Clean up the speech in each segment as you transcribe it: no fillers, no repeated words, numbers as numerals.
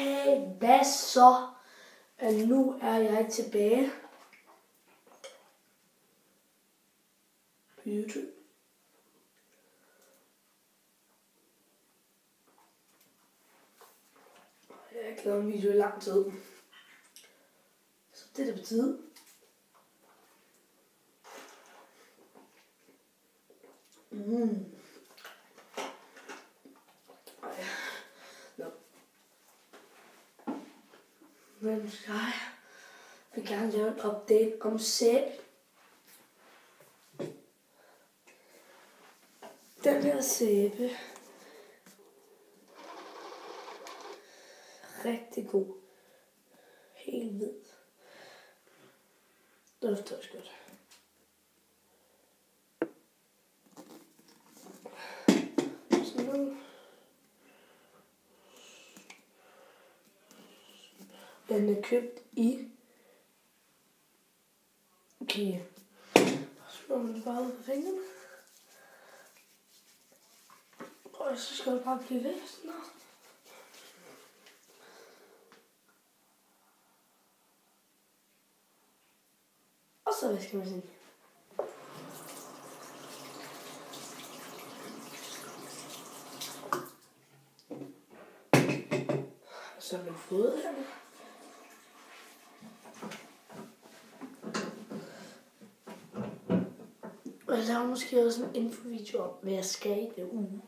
Okay, hvad så? Nu er jeg tilbage på YouTube. Jeg har ikke lavet en video i lang tid. Så det er det på tide. Men jeg vil gerne lave en update om sæbe. Den her sæbe. Rigtig god. Helt hvid. Det dufter også godt. Den er købt i IKEA. Så slår man det bare ud på fingrene. Og så skal det bare blive væk. Sådan her. Og så vasker man sin. Og så har man fået her. Og jeg laver måske også en infovideo om, hvad jeg skal i det uge.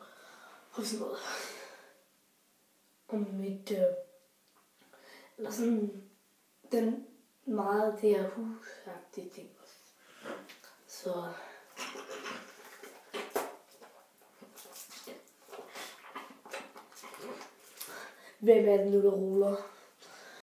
Og sådan noget. Om mit, eller sådan, den meget det her husagtige ting. Så. Hvem er det nu, der ruller?